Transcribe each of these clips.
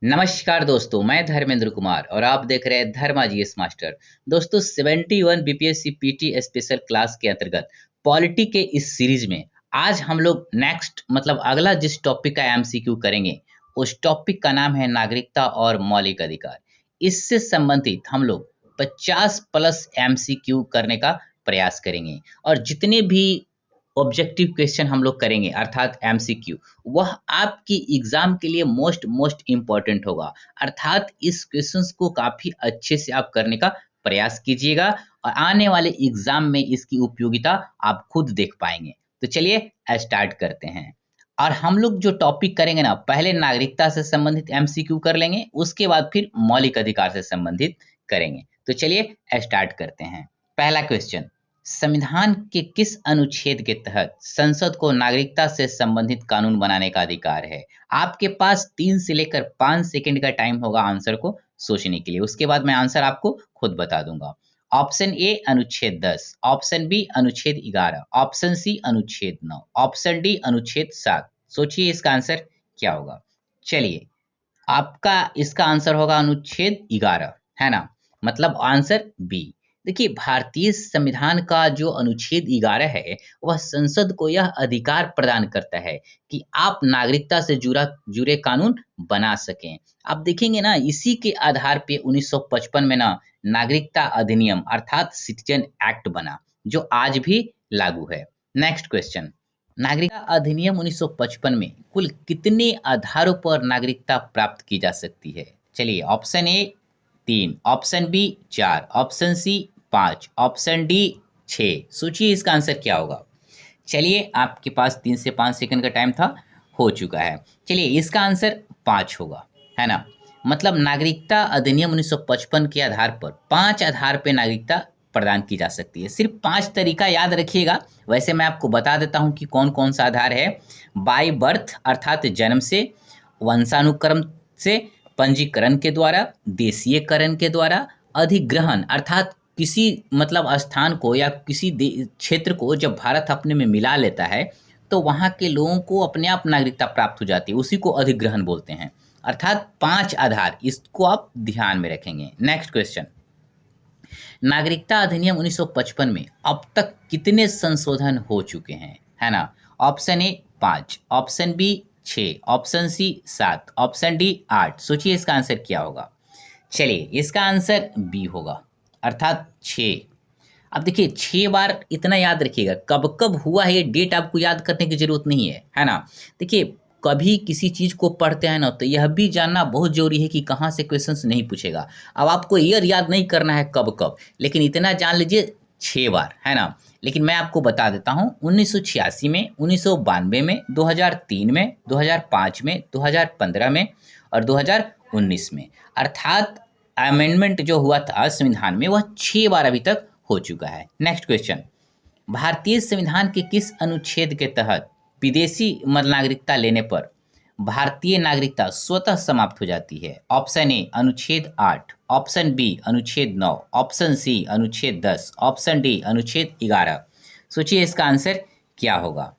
नमस्कार दोस्तों, मैं धर्मेंद्र कुमार और आप देख रहे हैं धर्मा जीएस मास्टर। दोस्तों 71 बीपीएससी पीटी स्पेशल क्लास के अंतर्गत पॉलिटी के इस सीरीज में आज हम लोग नेक्स्ट अगला जिस टॉपिक का एमसीक्यू करेंगे उस टॉपिक का नाम है नागरिकता और मौलिक अधिकार। इससे संबंधित हम लोग 50 प्लस एमसीक्यू करने का प्रयास करेंगे और जितने भी ऑब्जेक्टिव क्वेश्चन हम लोग करेंगे अर्थात एमसीक्यू, वह आपकी एग्जाम के लिए मोस्ट मोस्ट इम्पॉर्टेंट होगा। अर्थात इस क्वेश्चंस को काफी अच्छे से आप करने का प्रयास कीजिएगा और आने वाले एग्जाम में इसकी उपयोगिता आप खुद देख पाएंगे। तो चलिए स्टार्ट करते हैं। और हम लोग जो टॉपिक करेंगे ना, पहले नागरिकता से संबंधित एमसीक्यू कर लेंगे, उसके बाद फिर मौलिक अधिकार से संबंधित करेंगे। तो चलिए स्टार्ट करते हैं। पहला क्वेश्चन, संविधान के किस अनुच्छेद के तहत संसद को नागरिकता से संबंधित कानून बनाने का अधिकार है? आपके पास 3 से लेकर 5 सेकंड का टाइम होगा आंसर को सोचने के लिए। उसके बाद मैं आंसर आपको खुद बता दूंगा। ऑप्शन ए अनुच्छेद 10, ऑप्शन बी अनुच्छेद 11, ऑप्शन सी अनुच्छेद 9, ऑप्शन डी अनुच्छेद 7। सोचिए इसका आंसर क्या होगा। चलिए, आपका इसका आंसर होगा अनुच्छेद 11, है ना? मतलब आंसर बी। देखिए, भारतीय संविधान का जो अनुच्छेद 11 है वह संसद को यह अधिकार प्रदान करता है कि आप नागरिकता से जुड़े कानून बना सकें। आप देखेंगे ना, इसी के आधार पे 1955 में ना नागरिकता अधिनियम अर्थात सिटीजन एक्ट बना, जो आज भी लागू है। नेक्स्ट क्वेश्चन, नागरिकता अधिनियम 1955 में कुल कितने आधारों पर नागरिकता प्राप्त की जा सकती है? चलिए, option A 3, option B 4, option C 5, option D 6। सोचिए इसका आंसर क्या होगा। चलिए, आपके पास 3 से 5 सेकंड का टाइम था, हो चुका है। चलिए, इसका आंसर 5 होगा, है ना? मतलब नागरिकता अधिनियम 1955 के आधार पर 5 आधार पे नागरिकता प्रदान की जा सकती है। सिर्फ 5 तरीका याद रखिएगा। वैसे मैं आपको बता देता हूँ कि कौन कौन सा आधार है। बाय बर्थ अर्थात जन्म से, वंशानुक्रम से, पंजीकरण के द्वारा, देशीयकरण के द्वारा, अधिग्रहण अर्थात किसी स्थान को या किसी क्षेत्र को जब भारत अपने में मिला लेता है तो वहाँ के लोगों को अपने आप नागरिकता प्राप्त हो जाती है, उसी को अधिग्रहण बोलते हैं। अर्थात 5 आधार, इसको आप ध्यान में रखेंगे। नेक्स्ट क्वेश्चन, नागरिकता अधिनियम 1955 में अब तक कितने संशोधन हो चुके हैं? है ना? Option A 5, option B 6, option C 7, option D 8। सोचिए इसका आंसर क्या होगा। चलिए, इसका आंसर बी होगा, अर्थात 6। अब देखिए, 6 बार इतना याद रखिएगा, कब कब हुआ है ये डेट आपको याद करने की जरूरत नहीं है ना? देखिए, कभी किसी चीज को पढ़ते हैं ना तो यह भी जानना बहुत जरूरी है कि कहाँ से क्वेश्चंस नहीं पूछेगा। अब आपको ईयर याद नहीं करना है कब कब, लेकिन इतना जान लीजिए 6 बार, है ना? लेकिन मैं आपको बता देता हूँ, 1986 में, 1992 में, 2003 में, 2005 में, 2015 में और 2019 में। अर्थात अमेंडमेंट जो हुआ था संविधान में वह 6 बार अभी तक हो चुका है। नेक्स्ट क्वेश्चन, भारतीय संविधान के किस अनुच्छेद के तहत विदेशी नागरिकता लेने पर भारतीय नागरिकता स्वतः समाप्त हो जाती है? ऑप्शन ए अनुच्छेद 8, ऑप्शन बी अनुच्छेद 9, ऑप्शन सी अनुच्छेद 10, ऑप्शन डी अनुच्छेद 11। सोचिए इसका आंसर क्या होगा।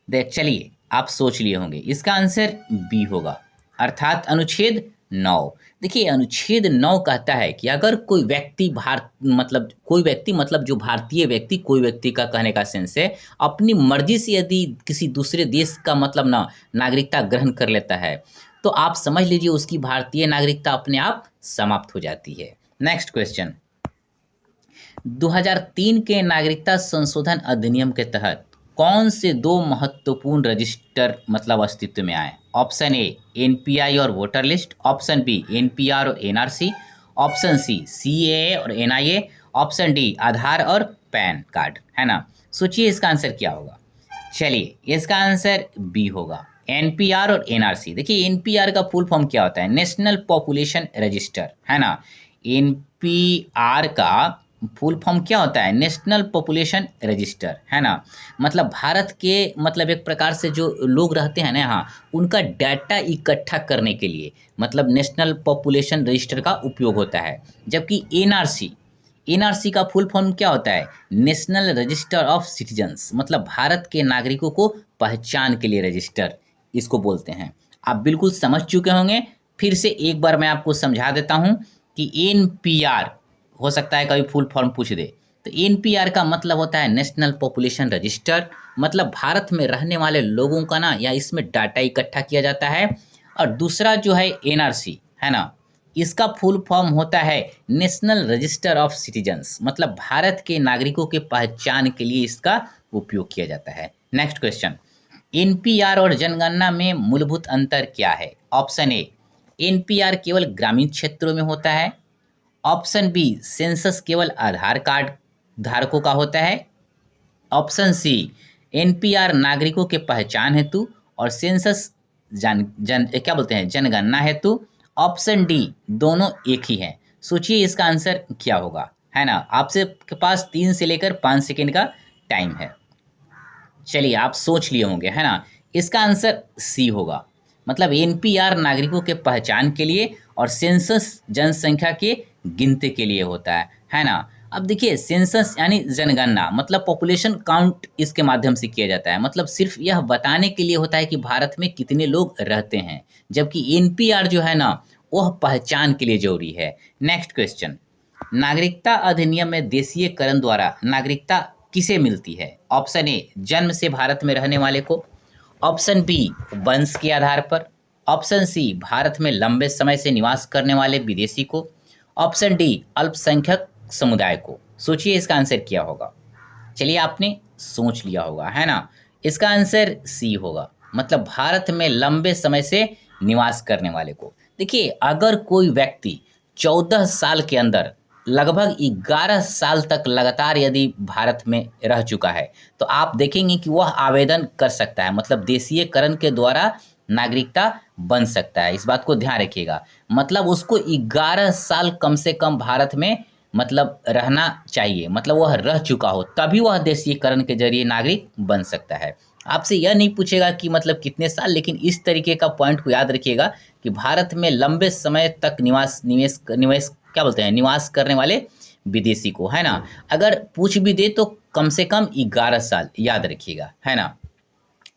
चलिए, आप सोच लिए होंगे, इसका आंसर बी होगा, अर्थात अनुच्छेद 9। देखिए, अनुच्छेद 9 कहता है कि अगर कोई व्यक्ति जो भारतीय व्यक्ति, कोई व्यक्ति का कहने का सेंस है, अपनी मर्जी से यदि किसी दूसरे देश का नागरिकता ग्रहण कर लेता है तो आप समझ लीजिए उसकी भारतीय नागरिकता अपने आप समाप्त हो जाती है। नेक्स्ट क्वेश्चन, 2003 के नागरिकता संशोधन अधिनियम के तहत कौन से 2 महत्वपूर्ण रजिस्टर अस्तित्व में आए? ऑप्शन ए एनपीआई और voter list, option B NPR और एनआरसी, ऑप्शन सी सीएए और एनआईए, ऑप्शन डी आधार और पैन कार्ड, है ना? सोचिए इसका आंसर क्या होगा। चलिए, इसका आंसर बी होगा, एनपीआर और एनआरसी। देखिए, एनपीआर का फुल फॉर्म क्या होता है? नेशनल पॉपुलेशन रजिस्टर, है ना? एनपीआर का फुल फॉर्म क्या होता है? नेशनल पॉपुलेशन रजिस्टर, है ना? भारत के एक प्रकार से जो लोग रहते हैं ना यहाँ, उनका डाटा इकट्ठा करने के लिए नेशनल पॉपुलेशन रजिस्टर का उपयोग होता है। जबकि एनआरसी, एनआरसी का फुल फॉर्म क्या होता है? National register of citizens, Bharat के नागरिकों को पहचान के लिए रजिस्टर इसको बोलते हैं। आप बिल्कुल समझ चुके होंगे फिर से एक बार मैं आपको समझा देता हूं कि एनपीआर हो सकता है कभी फुल फॉर्म पूछ दे। तो एनपीआर का मतलब होता है नेशनल पॉपुलेशन रजिस्टर, मतलब भारत में रहने वाले लोगों का ना या इसमें डाटा इकट्ठा किया जाता है। और दूसरा जो है एनआरसी है ना, इसका फुल फॉर्म होता है नेशनल रजिस्टर ऑफ सिटीजन्स, मतलब भारत के नागरिकों के पहचान के लिए इसका उपयोग किया जाता है। नेक्स्ट क्वेश्चन, एनपीआर और जनगणना में मूलभूत अंतर क्या है? ऑप्शन ए, एनपीआर केवल ग्रामीण क्षेत्रों में होता है। ऑप्शन बी, सेंसस केवल आधार कार्ड धारकों का होता है। ऑप्शन सी, एनपीआर नागरिकों के पहचान हेतु और सेंसस क्या बोलते हैं जनगणना हेतु। ऑप्शन डी, दोनों एक ही है। सोचिए इसका आंसर क्या होगा, है ना। आपसे के पास 3 से लेकर 5 सेकेंड का टाइम है। चलिए आप सोच लिए होंगे, है ना। इसका आंसर सी होगा, मतलब एनपीआर नागरिकों के पहचान के लिए और सेंसस जनसंख्या के गिनती के लिए होता है ना। अब देखिए सेंसस यानी जनगणना, मतलब पॉपुलेशन काउंट इसके माध्यम से किया जाता है, मतलब सिर्फ यह बताने के लिए होता है कि भारत में कितने लोग रहते हैं, जबकि एनपीआर जो है ना वह पहचान के लिए जरूरी है। नेक्स्ट क्वेश्चन, नागरिकता अधिनियम में देशीयकरण द्वारा नागरिकता किसे मिलती है? ऑप्शन ए, जन्म से भारत में रहने वाले को। ऑप्शन बी, वंश के आधार पर। ऑप्शन सी, भारत में लंबे समय से निवास करने वाले विदेशी को। ऑप्शन डी, अल्पसंख्यक समुदाय को। सोचिए इसका आंसर क्या होगा। चलिए आपने सोच लिया होगा, है ना। इसका आंसर सी होगा, मतलब भारत में लंबे समय से निवास करने वाले को। देखिए अगर कोई व्यक्ति 14 साल के अंदर लगभग 11 साल तक लगातार यदि भारत में रह चुका है तो आप देखेंगे कि वह आवेदन कर सकता है, मतलब देशीयकरण के द्वारा नागरिकता बन सकता है। इस बात को ध्यान रखिएगा, मतलब उसको 11 साल कम से कम भारत में मतलब रहना चाहिए, मतलब वह रह चुका हो तभी वह देशीयकरण के जरिए नागरिक बन सकता है। आपसे यह नहीं पूछेगा कि मतलब कितने साल, लेकिन इस तरीके का पॉइंट को याद रखिएगा कि भारत में लंबे समय तक निवेश क्या बोलते हैं निवास करने वाले विदेशी को, है ना। अगर पूछ भी दे तो कम से कम 11 साल याद रखिएगा, है ना।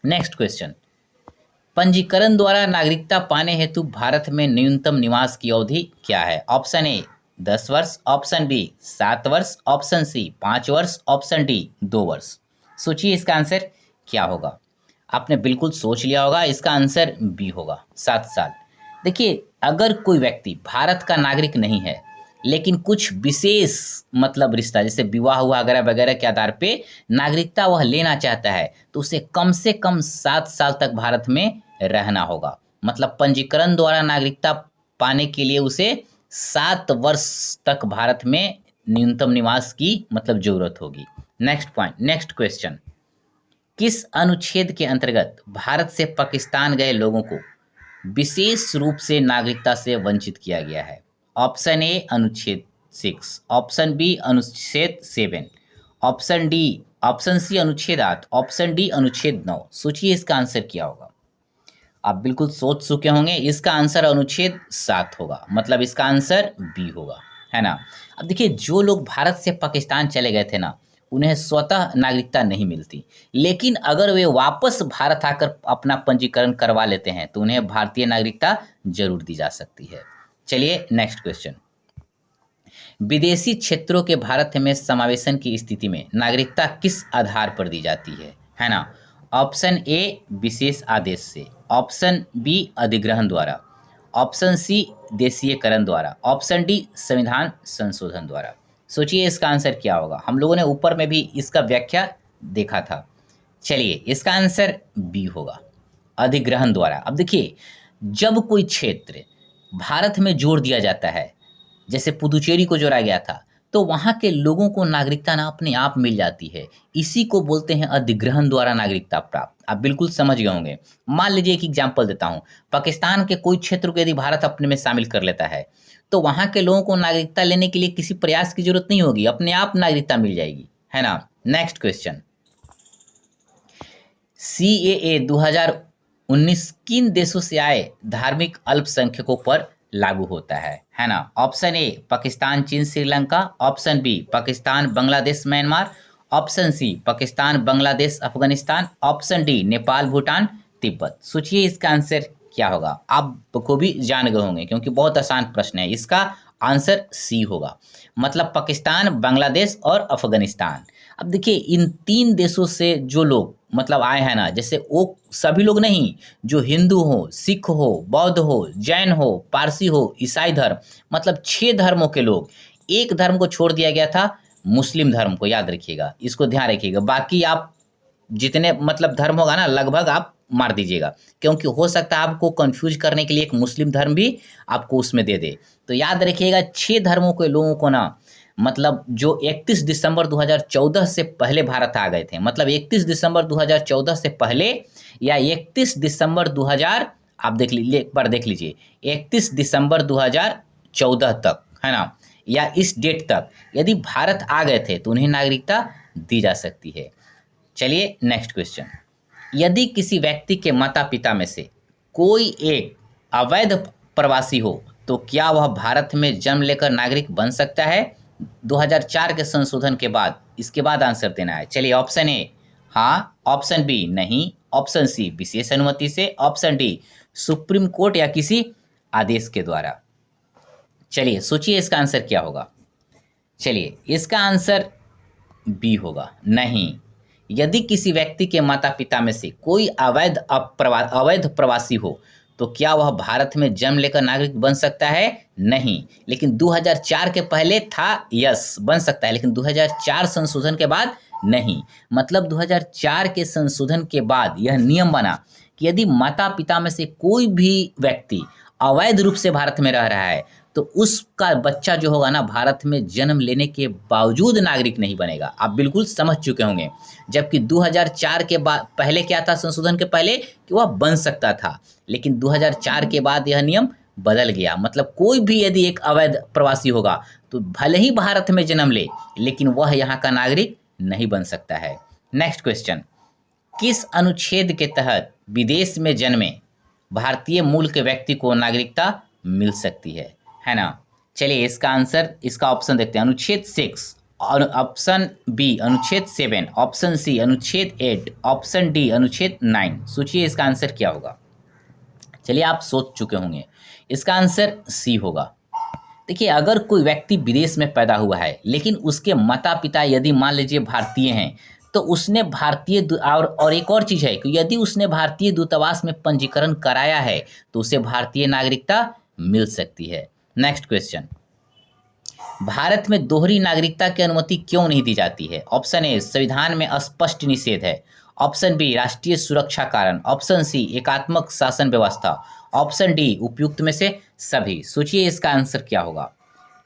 नेक्स्ट क्वेश्चन, पंजीकरण द्वारा नागरिकता पाने हेतु भारत में न्यूनतम निवास की अवधि क्या है? ऑप्शन ए 10 वर्ष, ऑप्शन बी 7 वर्ष, ऑप्शन सी 5 वर्ष, ऑप्शन डी 2 वर्ष। सोचिए इसका आंसर क्या होगा। आपने बिल्कुल सोच लिया होगा, इसका आंसर बी होगा 7 साल। देखिए अगर कोई व्यक्ति भारत का नागरिक नहीं है लेकिन कुछ विशेष मतलब रिश्ता जैसे विवाह हुआ वगैरह वगैरह के आधार पे नागरिकता वह लेना चाहता है तो उसे कम से कम 7 साल तक भारत में रहना होगा, मतलब पंजीकरण द्वारा नागरिकता पाने के लिए उसे 7 वर्ष तक भारत में न्यूनतम निवास की मतलब जरूरत होगी। नेक्स्ट पॉइंट, नेक्स्ट क्वेश्चन, किस अनुच्छेद के अंतर्गत भारत से पाकिस्तान गए लोगों को विशेष रूप से नागरिकता से वंचित किया गया है? ऑप्शन ए अनुच्छेद 6, ऑप्शन बी अनुच्छेद 7, ऑप्शन डी, ऑप्शन सी अनुच्छेद 8, ऑप्शन डी अनुच्छेद 9। सोचिए इसका आंसर क्या होगा। आप बिल्कुल सोच चुके होंगे, इसका आंसर अनुच्छेद 7 होगा, मतलब इसका आंसर बी होगा, है ना। अब देखिए जो लोग भारत से पाकिस्तान चले गए थे ना उन्हें स्वतः नागरिकता नहीं मिलती, लेकिन अगर वे वापस भारत आकर अपना पंजीकरण करवा लेते हैं तो उन्हें भारतीय नागरिकता जरूर दी जा सकती है। चलिए नेक्स्ट क्वेश्चन, विदेशी क्षेत्रों के भारत में समावेशन की स्थिति में नागरिकता किस आधार पर दी जाती है ना। ऑप्शन ए विशेष आदेश से, ऑप्शन बी अधिग्रहण द्वारा, ऑप्शन सी देशीयकरण द्वारा, ऑप्शन डी संविधान संशोधन द्वारा। सोचिए इसका आंसर क्या होगा। हम लोगों ने ऊपर में भी इसका व्याख्या देखा था। चलिए इसका आंसर बी होगा, अधिग्रहण द्वारा। अब देखिए जब कोई क्षेत्र भारत में जोड़ दिया जाता है, जैसे पुदुचेरी को जोड़ा गया था, तो वहाँ के लोगों को नागरिकता ना अपने आप मिल जाती है। इसी को बोलते हैं अधिग्रहण द्वारा नागरिकता प्राप्त। आप बिल्कुल समझ गए होंगे। मान लीजिए एक एग्जाम्पल देता हूँ, पाकिस्तान के कोई क्षेत्र को यदि भारत अपने में शामिल कर लेता है तो वहाँ के लोगों को नागरिकता लेने के लिए किसी प्रयास की जरूरत नहीं होगी, अपने आप नागरिकता मिल जाएगी, है ना। नेक्स्ट क्वेश्चन, CAA 2019 किन देशों से आए धार्मिक अल्पसंख्यकों पर लागू होता है ना। ऑप्शन ए पाकिस्तान चीन Sri Lanka, option B Pakistan Bangladesh Myanmar, option C Pakistan Bangladesh Afghanistan, option D Nepal Bhutan Tibet. सोचिए इसका आंसर क्या होगा? आपको भी जान गए होंगे क्योंकि बहुत आसान प्रश्न है। इसका आंसर सी होगा, मतलब पाकिस्तान, बांग्लादेश और अफगानिस्तान। अब देखिए इन तीन देशों से जो लोग मतलब आए हैं ना, जैसे वो सभी लोग नहीं, जो हिंदू हो, सिख हो, बौद्ध हो, जैन हो, पारसी हो, ईसाई धर्म, मतलब 6 धर्मों के लोग, एक धर्म को छोड़ दिया गया था, मुस्लिम धर्म को, याद रखिएगा, इसको ध्यान रखिएगा। बाकी आप जितने मतलब धर्म होगा ना लगभग आप मार दीजिएगा, क्योंकि हो सकता है आपको कंफ्यूज करने के लिए एक मुस्लिम धर्म भी आपको उसमें दे दे। तो याद रखिएगा 6 धर्मों के लोगों को ना, मतलब जो 31 दिसंबर 2014 से पहले भारत आ गए थे, मतलब 31 दिसंबर 2014 से पहले या 31 दिसंबर 2000, आप देख लीजिए, एक बार देख लीजिए, 31 दिसंबर 2014 तक, है ना, या इस डेट तक यदि भारत आ गए थे तो उन्हें नागरिकता दी जा सकती है। चलिए नेक्स्ट क्वेश्चन, यदि किसी व्यक्ति के माता पिता में से कोई एक अवैध प्रवासी हो तो क्या वह भारत में जन्म लेकर नागरिक बन सकता है? 2004 के संशोधन के बाद, इसके बाद आंसर देना है। चलिए, ऑप्शन ए हाँ, ऑप्शन बी नहीं, ऑप्शन सी विशेष अनुमति से, ऑप्शन डी सुप्रीम कोर्ट या किसी आदेश के द्वारा। चलिए सोचिए इसका आंसर क्या होगा। चलिए इसका आंसर बी होगा, नहीं। यदि किसी व्यक्ति के माता पिता में से कोई अवैध प्रवासी हो तो क्या वह भारत में जन्म लेकर नागरिक बन सकता है? नहीं। लेकिन 2004 के पहले था, यस बन सकता है, लेकिन 2004 संशोधन के बाद नहीं। मतलब 2004 के संशोधन के बाद यह नियम बना कि यदि माता पिता में से कोई भी व्यक्ति अवैध रूप से भारत में रह रहा है तो उसका बच्चा जो होगा ना भारत में जन्म लेने के बावजूद नागरिक नहीं बनेगा। आप बिल्कुल समझ चुके होंगे। जबकि 2004 के बाद पहले क्या था, संशोधन के पहले, कि वह बन सकता था, लेकिन 2004 के बाद यह नियम बदल गया। मतलब कोई भी यदि एक अवैध प्रवासी होगा तो भले ही भारत में जन्म ले, लेकिन वह यहाँ का नागरिक नहीं बन सकता है। नेक्स्ट क्वेश्चन, किस अनुच्छेद के तहत विदेश में जन्मे भारतीय मूल के व्यक्ति को नागरिकता मिल सकती है ना? चलिए इसका आंसर, इसका ऑप्शन देखते हैं। अनुच्छेद 6, ऑप्शन बी अनुच्छेद 7, ऑप्शन सी अनुच्छेद 8, ऑप्शन डी अनुच्छेद 9। सोचिए इसका आंसर क्या होगा। चलिए आप सोच चुके होंगे, इसका आंसर सी होगा। देखिए अगर कोई व्यक्ति विदेश में पैदा हुआ है लेकिन उसके माता पिता यदि मान लीजिए भारतीय हैं तो उसने भारतीय और एक और चीज़ है कि यदि उसने भारतीय दूतावास में पंजीकरण कराया है तो उसे भारतीय नागरिकता मिल सकती है। नेक्स्ट क्वेश्चन, भारत में दोहरी नागरिकता की अनुमति क्यों नहीं दी जाती है? ऑप्शन ए संविधान में स्पष्ट निषेध है, ऑप्शन बी राष्ट्रीय सुरक्षा कारण, ऑप्शन सी एकात्मक शासन व्यवस्था, ऑप्शन डी उपयुक्त में से सभी। सोचिए इसका आंसर क्या होगा।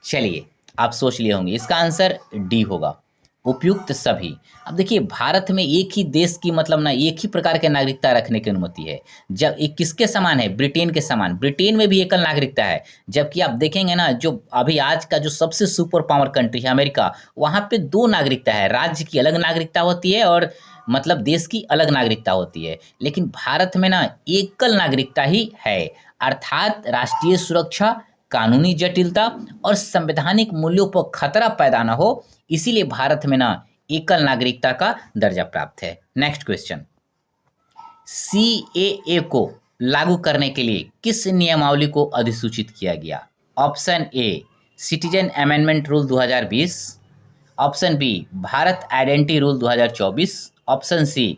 चलिए आप सोच लिए होंगे, इसका आंसर डी होगा, उपयुक्त सभी। अब देखिए भारत में एक ही देश की मतलब ना एक ही प्रकार के नागरिकता रखने की अनुमति है। जब एक किसके समान है? ब्रिटेन के समान। ब्रिटेन में भी एकल नागरिकता है, जबकि आप देखेंगे ना जो अभी आज का जो सबसे सुपर पावर कंट्री है अमेरिका, वहाँ पे 2 नागरिकता है। राज्य की अलग नागरिकता होती है और मतलब देश की अलग नागरिकता होती है, लेकिन भारत में ना एकल नागरिकता ही है। अर्थात राष्ट्रीय सुरक्षा, कानूनी जटिलता और संवैधानिक मूल्यों पर खतरा पैदा न हो, इसीलिए भारत में ना एकल नागरिकता का दर्जा प्राप्त है। नेक्स्ट क्वेश्चन, सीएए को लागू करने के लिए किस नियमावली को अधिसूचित किया गया? Option A citizen amendment rule 2020, option B Bharat identity rule 2024, option C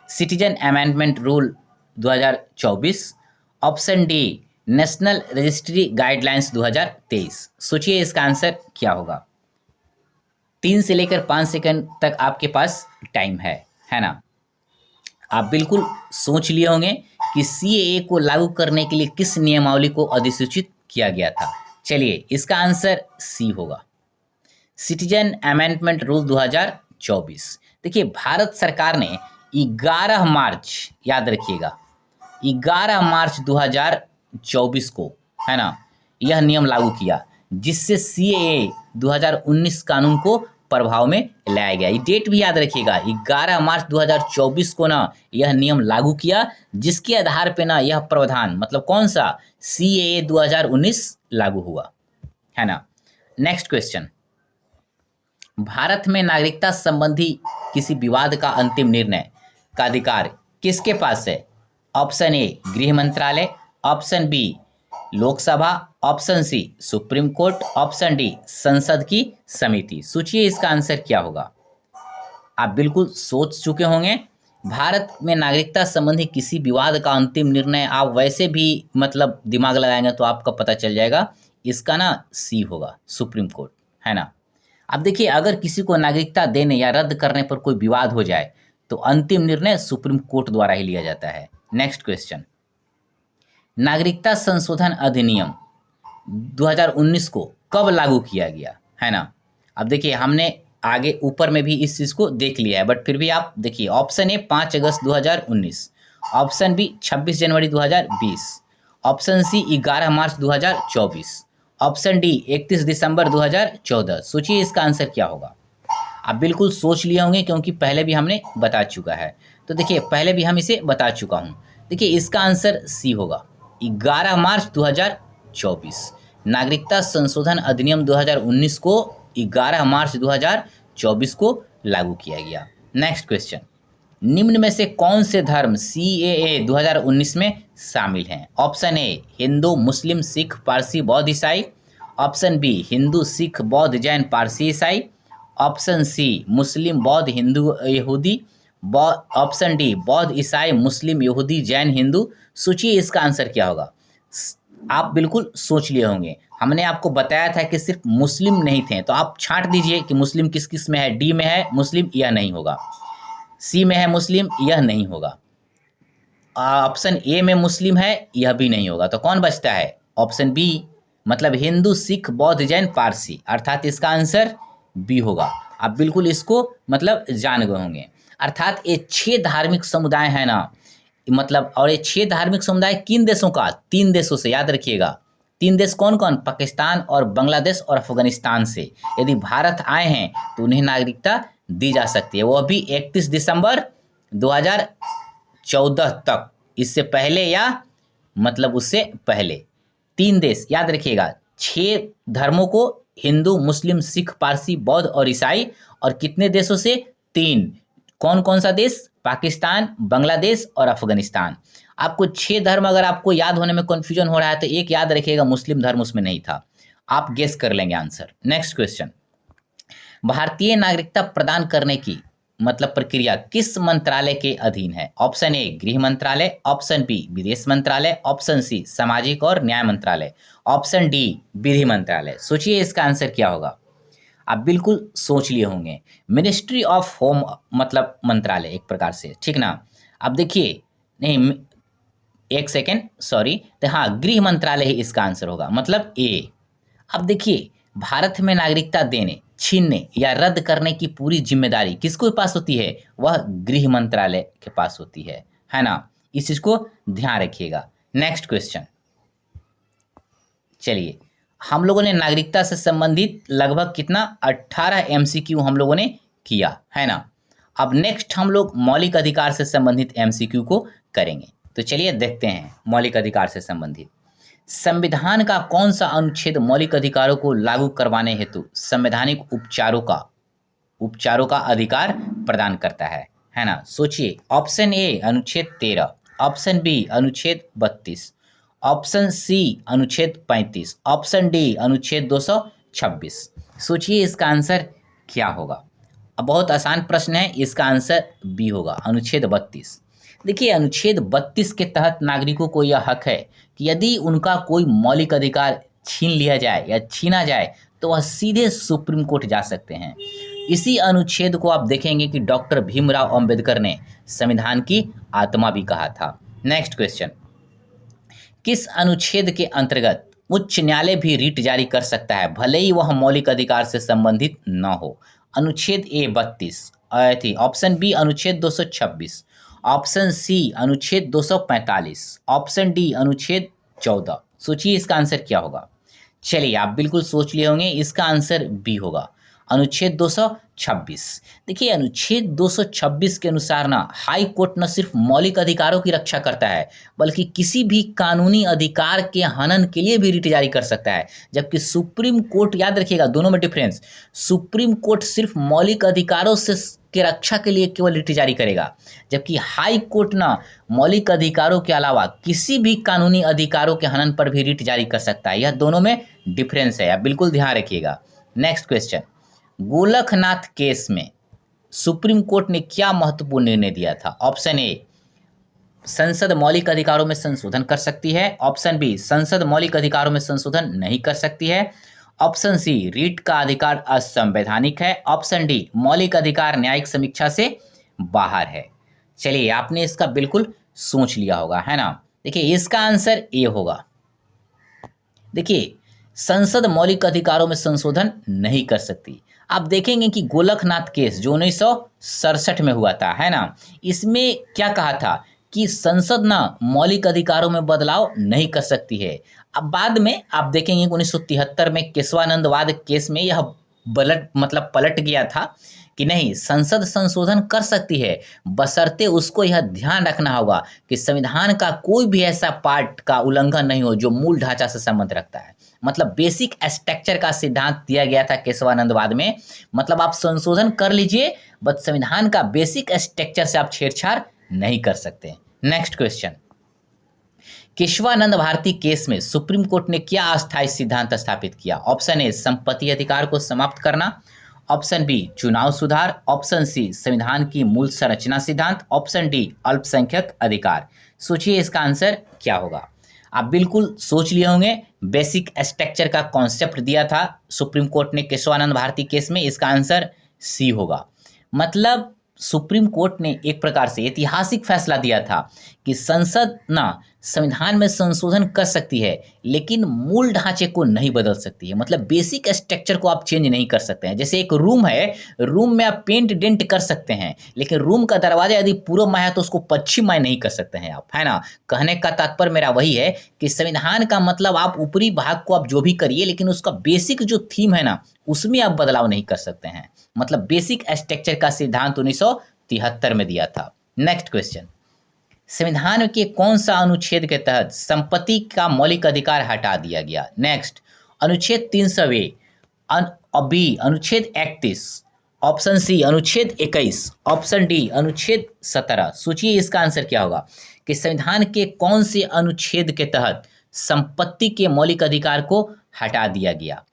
citizen amendment rule 2024, option D national registry guidelines 2023। सोचिए इसका आंसर क्या होगा। 3 से लेकर 5 सेकंड तक आपके पास टाइम है ना? आप बिल्कुल सोच लिए होंगे कि सीएए को लागू करने के लिए किस नियमावली को अधिसूचित किया गया था। चलिए इसका आंसर सी होगा, सिटीजन अमेंडमेंट रूल 2024। देखिए भारत सरकार ने 11 मार्च, याद रखिएगा 11 मार्च 2024 को, है ना, यह नियम लागू किया, जिससे सीएए 2019 कानून को प्रभाव में लाया गया। ये डेट भी याद रखिएगा, 11 मार्च 2024 को ना यह नियम लागू किया, जिसके आधार पे ना यह प्रावधान मतलब कौन सा, सीएए 2019 लागू हुआ, है ना। नेक्स्ट क्वेश्चन, भारत में नागरिकता संबंधी किसी विवाद का अंतिम निर्णय का अधिकार किसके पास है? ऑप्शन ए गृह मंत्रालय, option B Lok Sabha, option C supreme court, option D संसद की समिति। सोचिए इसका आंसर क्या होगा। आप बिल्कुल सोच चुके होंगे। भारत में नागरिकता संबंधी किसी विवाद का अंतिम निर्णय आप वैसे भी मतलब दिमाग लगाएंगे तो आपका पता चल जाएगा। इसका ना सी होगा, सुप्रीम कोर्ट, है ना। अब देखिए, अगर किसी को नागरिकता देने या रद्द करने पर कोई विवाद हो जाए तो अंतिम निर्णय सुप्रीम कोर्ट द्वारा ही लिया जाता है। नेक्स्ट क्वेश्चन, नागरिकता संशोधन अधिनियम 2019 को कब लागू किया गया, है ना। अब देखिए, हमने आगे ऊपर में भी इस चीज़ को देख लिया है, बट फिर भी आप देखिए, ऑप्शन ए 5 अगस्त 2019, ऑप्शन बी 26 जनवरी 2020, ऑप्शन सी 11 मार्च 2024, ऑप्शन डी 31 दिसंबर 2014। सोचिए इसका आंसर क्या होगा। आप बिल्कुल सोच लिए होंगे क्योंकि पहले भी हमने बता चुका है। तो देखिए, पहले भी हम इसे बता चुका हूँ। देखिए इसका आंसर सी होगा, 11 मार्च 2024। नागरिकता संशोधन अधिनियम 2019 को 11 मार्च 2024 को लागू किया गया। नेक्स्ट क्वेश्चन, निम्न में से कौन से धर्म CAA 2019 में शामिल हैं। ऑप्शन ए हिंदू, मुस्लिम, सिख, पारसी, बौद्ध, ईसाई, ऑप्शन बी हिंदू, सिख, बौद्ध, जैन, पारसी, ईसाई, ऑप्शन सी मुस्लिम, बौद्ध, हिंदू, यहूदी, ऑप्शन डी बौद्ध, ईसाई, मुस्लिम, यहूदी, जैन, हिंदू। सोचिए इसका आंसर क्या होगा। आप बिल्कुल सोच लिए होंगे। हमने आपको बताया था कि सिर्फ मुस्लिम नहीं थे, तो आप छांट दीजिए कि मुस्लिम किस किस में है। डी में है मुस्लिम, यह नहीं होगा। सी में है मुस्लिम, यह नहीं होगा। ऑप्शन ए में मुस्लिम है, यह भी नहीं होगा। तो कौन बचता है? ऑप्शन बी, मतलब हिंदू, सिख, बौद्ध, जैन, पारसी, अर्थात इसका आंसर बी होगा। आप बिल्कुल इसको मतलब जान गए होंगे। अर्थात ये 6 धार्मिक समुदाय है ना, मतलब, और ये 6 धार्मिक समुदाय किन देशों का? 3 देशों से, याद रखिएगा। 3 देश कौन कौन? पाकिस्तान और बांग्लादेश और अफगानिस्तान से यदि भारत आए हैं तो उन्हें नागरिकता दी जा सकती है, वह भी 31 दिसंबर 2014 तक। इससे पहले या मतलब उससे पहले 3 देश याद रखिएगा। 6 धर्मों को, हिंदू, मुस्लिम, सिख, पारसी, बौद्ध और ईसाई, और कितने देशों से? 3। कौन कौन सा देश? पाकिस्तान, बांग्लादेश और अफगानिस्तान। आपको 6 धर्म अगर आपको याद होने में कन्फ्यूजन हो रहा है तो एक याद रखिएगा, मुस्लिम धर्म उसमें नहीं था। आप गेस कर लेंगे आंसर। नेक्स्ट क्वेश्चन, भारतीय नागरिकता प्रदान करने की मतलब प्रक्रिया किस मंत्रालय के अधीन है? ऑप्शन ए गृह मंत्रालय, ऑप्शन बी विदेश मंत्रालय, ऑप्शन सी सामाजिक और न्याय मंत्रालय, ऑप्शन डी विधि मंत्रालय। सोचिए इसका आंसर क्या होगा। आप बिल्कुल सोच लिए होंगे। मिनिस्ट्री ऑफ होम मतलब मंत्रालय एक प्रकार से, ठीक ना। अब देखिए, नहीं, एक सेकेंड, सॉरी, तो हाँ, गृह मंत्रालय ही इसका आंसर होगा, मतलब ए। अब देखिए, भारत में नागरिकता देने, छीनने या रद्द करने की पूरी जिम्मेदारी किसके पास होती है? वह गृह मंत्रालय के पास होती है ना। इस चीज को ध्यान रखिएगा। नेक्स्ट क्वेश्चन, चलिए, हम लोगों ने नागरिकता से संबंधित लगभग कितना 18 MCQ हम लोगों ने किया, है ना। अब नेक्स्ट हम लोग मौलिक अधिकार से संबंधित MCQ को करेंगे। तो चलिए देखते हैं मौलिक अधिकार से संबंधित। संविधान का कौन सा अनुच्छेद मौलिक अधिकारों को लागू करवाने हेतु संवैधानिक उपचारों का अधिकार प्रदान करता है ना। सोचिए, ऑप्शन ए अनुच्छेद 13, ऑप्शन बी अनुच्छेद 32, ऑप्शन सी अनुच्छेद 35, ऑप्शन डी अनुच्छेद 226। सोचिए इसका आंसर क्या होगा। अब बहुत आसान प्रश्न है, इसका आंसर बी होगा, अनुच्छेद 32। देखिए, अनुच्छेद 32 के तहत नागरिकों को यह हक है कि यदि उनका कोई मौलिक अधिकार छीन लिया जाए या छीना जाए तो वह सीधे सुप्रीम कोर्ट जा सकते हैं। इसी अनुच्छेद को आप देखेंगे कि डॉक्टर भीमराव अंबेडकर ने संविधान की आत्मा भी कहा था। नेक्स्ट क्वेश्चन, किस अनुच्छेद के अंतर्गत उच्च न्यायालय भी रिट जारी कर सकता है भले ही वह मौलिक अधिकार से संबंधित न हो? अनुच्छेद ए 32 थी, ऑप्शन बी अनुच्छेद 226, ऑप्शन सी अनुच्छेद 245, ऑप्शन डी अनुच्छेद 14। सोचिए इसका आंसर क्या होगा। चलिए, आप बिल्कुल सोच लिए होंगे, इसका आंसर बी होगा, अनुच्छेद 226। देखिए, अनुच्छेद 226 के अनुसार ना हाई कोर्ट न सिर्फ मौलिक अधिकारों की रक्षा करता है बल्कि किसी भी कानूनी अधिकार के हनन के लिए भी रिट जारी कर सकता है। जबकि सुप्रीम कोर्ट, याद रखिएगा दोनों में डिफरेंस, सुप्रीम कोर्ट सिर्फ मौलिक अधिकारों से के रक्षा के लिए केवल रिट जारी करेगा, जबकि हाई कोर्ट ना मौलिक अधिकारों के अलावा किसी भी कानूनी अधिकारों के हनन पर भी रिट जारी कर सकता है। यह दोनों में डिफरेंस है, आप बिल्कुल ध्यान रखिएगा। नेक्स्ट क्वेश्चन, गोलकनाथ केस में सुप्रीम कोर्ट ने क्या महत्वपूर्ण निर्णय दिया था? ऑप्शन ए, संसद मौलिक अधिकारों में संशोधन कर सकती है। ऑप्शन बी, संसद मौलिक अधिकारों में संशोधन नहीं कर सकती है। ऑप्शन सी, रीट का अधिकार असंवैधानिक है। ऑप्शन डी, मौलिक अधिकार न्यायिक समीक्षा से बाहर है। चलिए, आपने इसका बिल्कुल सोच लिया होगा, है ना। देखिए, इसका आंसर ए होगा। देखिए, संसद मौलिक अधिकारों में संशोधन नहीं कर सकती। आप देखेंगे कि गोलकनाथ केस जो 1967 में हुआ था, है ना, इसमें क्या कहा था कि संसद ना मौलिक अधिकारों में बदलाव नहीं कर सकती है। अब बाद में आप देखेंगे 1973 में केशवानंद वाद केस में यह पलट गया था कि नहीं, संसद संशोधन कर सकती है, बशर्ते उसको यह ध्यान रखना होगा कि संविधान का कोई भी ऐसा पार्ट का उल्लंघन नहीं हो जो मूल ढांचा से संबंध रखता है। मतलब बेसिक स्ट्रक्चर का सिद्धांत दिया गया था केशवानंदवाद में। मतलब आप संशोधन कर लीजिए, बट संविधान का बेसिक स्ट्रक्चर से आप छेड़छाड़ नहीं कर सकते। Next question, Keshavananda Bharati case में सुप्रीम कोर्ट ने क्या अस्थायी सिद्धांत स्थापित किया? ऑप्शन ए, संपत्ति अधिकार को समाप्त करना। ऑप्शन बी, चुनाव सुधार। ऑप्शन सी, संविधान की मूल संरचना सिद्धांत। ऑप्शन डी, अल्पसंख्यक अधिकार। सोचिए इसका आंसर क्या होगा। आप बिल्कुल सोच लिए होंगे, बेसिक स्ट्रक्चर का कॉन्सेप्ट दिया था सुप्रीम कोर्ट ने केशवानंद भारती केस में। इसका आंसर सी होगा। मतलब सुप्रीम कोर्ट ने एक प्रकार से ऐतिहासिक फैसला दिया था कि संसद ना संविधान में संशोधन कर सकती है, लेकिन मूल ढांचे को नहीं बदल सकती है। मतलब बेसिक स्ट्रक्चर को आप चेंज नहीं कर सकते हैं। जैसे एक रूम है, रूम में आप पेंट डेंट कर सकते हैं, लेकिन रूम का दरवाजा यदि पूर्व में है तो उसको पश्चिम में नहीं कर सकते हैं आप, है ना। कहने का तात्पर्य मेरा वही है कि संविधान का मतलब आप ऊपरी भाग को आप जो भी करिए, लेकिन उसका बेसिक जो थीम है ना, उसमें आप बदलाव नहीं कर सकते हैं। मतलब बेसिक स्ट्रक्चर का सिद्धांत 1973 में दिया था। नेक्स्ट क्वेश्चन, संविधान के कौन सा अनुच्छेद के तहत संपत्ति का मौलिक अधिकार हटा दिया गया? नेक्स्ट, अनुच्छेद 300 बी, अनुच्छेद 31। ऑप्शन सी, अनुच्छेद 21। ऑप्शन डी, अनुच्छेद 17। सोचिए इसका आंसर क्या होगा कि संविधान के कौन से अनुच्छेद के तहत संपत्ति के मौलिक अधिकार को हटा दिया गया?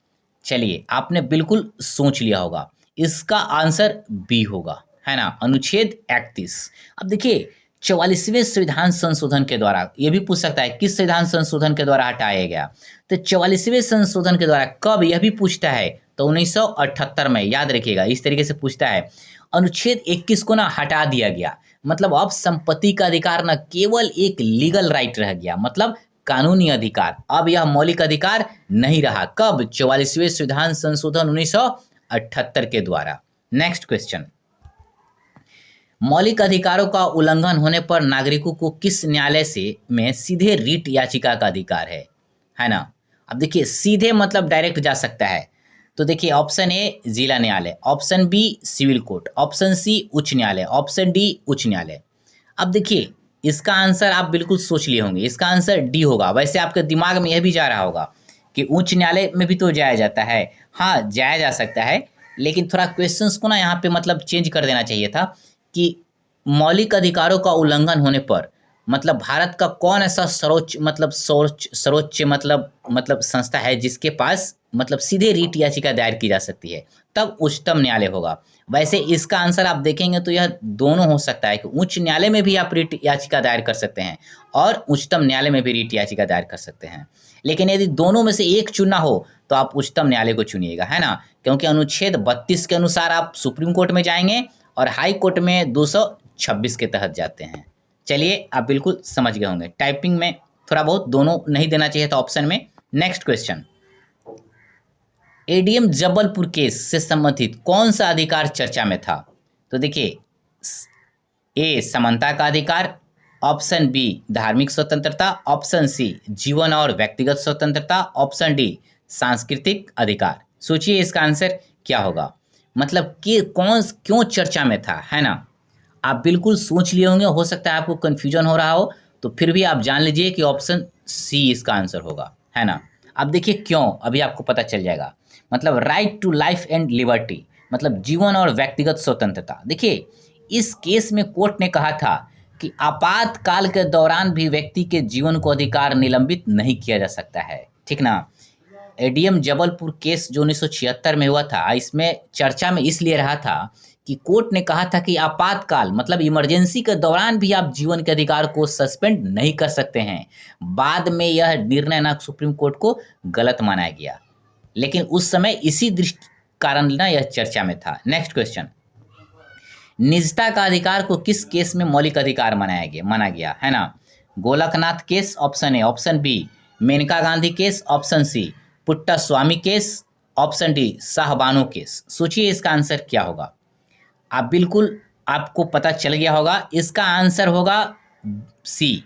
चलिए, आपने बिल्कुल सोच लिया होगा, इसका आंसर बी होगा, है ना, अनुच्छेद 31। अब देखिए, 44वें संविधान संशोधन के द्वारा, ये भी पूछ सकता है किस संविधान संशोधन के द्वारा हटाया गया। तो 44वें संशोधन के द्वारा कब, यह भी पूछता है, तो 1978 में, याद रखिएगा, इस तरीके से पूछता है। अनुच्छेद 21 को ना हटा दिया गया। मतलब अब संपत्ति का अधिकार न केवल एक लीगल राइट रह गया, मतलब कानूनी अधिकार, अब यह मौलिक अधिकार नहीं रहा। कब? 44वें संविधान संशोधन 1978 के द्वारा। नेक्स्ट क्वेश्चन, मौलिक अधिकारों का उल्लंघन होने पर नागरिकों को किस न्यायालय से में सीधे रीट याचिका का अधिकार है ना। अब देखिए, सीधे मतलब डायरेक्ट जा सकता है। तो देखिए, ऑप्शन ए जिला न्यायालय, option B civil court, option C उच्च न्यायालय, ऑप्शन डी उच्च न्यायालय। अब देखिए, इसका आंसर आप बिल्कुल सोच लिए होंगे, इसका आंसर डी होगा। वैसे आपके दिमाग में यह भी जा रहा होगा कि उच्च न्यायालय में भी तो जाया जाता है। हाँ, जाया जा सकता है, लेकिन थोड़ा क्वेश्चंस को ना यहाँ पे मतलब चेंज कर देना चाहिए था कि मौलिक अधिकारों का उल्लंघन होने पर मतलब भारत का कौन ऐसा सर्वोच्च मतलब संस्था है जिसके पास मतलब सीधे रीट याचिका दायर की जा सकती है, तब उच्चतम न्यायालय होगा। वैसे इसका आंसर आप देखेंगे तो यह दोनों हो सकता है कि उच्च न्यायालय में भी आप रीट याचिका दायर कर सकते हैं और उच्चतम न्यायालय में भी रीट याचिका दायर कर सकते हैं। लेकिन यदि दोनों में से एक चुनना हो तो आप उच्चतम न्यायालय को चुनिएगा, है ना, क्योंकि अनुच्छेद 32 के अनुसार आप सुप्रीम कोर्ट में जाएंगे और हाई कोर्ट में 226 के तहत जाते हैं। चलिए, आप बिल्कुल समझ गए होंगे। टाइपिंग में थोड़ा बहुत दोनों नहीं देना चाहिए था ऑप्शन में। Next question, ADM Jabalpur case से संबंधित कौन सा अधिकार चर्चा में था? तो देखिए, ए समानता का अधिकार, ऑप्शन बी धार्मिक स्वतंत्रता, ऑप्शन सी जीवन और व्यक्तिगत स्वतंत्रता, ऑप्शन डी सांस्कृतिक अधिकार। सोचिए इसका आंसर क्या होगा, मतलब कि कौन क्यों चर्चा में था, है ना। आप बिल्कुल सोच लिए होंगे, हो सकता है आपको कन्फ्यूजन हो रहा हो, तो फिर भी आप जान लीजिए कि ऑप्शन सी इसका आंसर होगा, है ना। अब देखिए क्यों, अभी आपको पता चल जाएगा। मतलब right to life and liberty, मतलब जीवन और व्यक्तिगत स्वतंत्रता। देखिए, इस केस में कोर्ट ने कहा था कि आपातकाल के दौरान भी व्यक्ति के जीवन को अधिकार निलंबित नहीं किया जा सकता है, ठीक ना। एडीएम जबलपुर केस जो 1976 में हुआ था, इसमें चर्चा में इसलिए रहा था कि कोर्ट ने कहा था कि आपातकाल मतलब इमरजेंसी के दौरान भी आप जीवन के अधिकार को सस्पेंड नहीं कर सकते हैं। बाद में यह निर्णय ना सुप्रीम कोर्ट को गलत माना गया, लेकिन उस समय इसी दृष्टि कारण ना यह चर्चा में था। नेक्स्ट क्वेश्चन, निजता का अधिकार को किस केस में मौलिक अधिकार माना गया है ना। Golaknath case option A, option B Maneka Gandhi case, option C Puttaswamy case, option D Shah Bano case. सोचिए इसका आंसर क्या होगा। आप बिल्कुल, आपको पता चल गया होगा, इसका आंसर होगा सी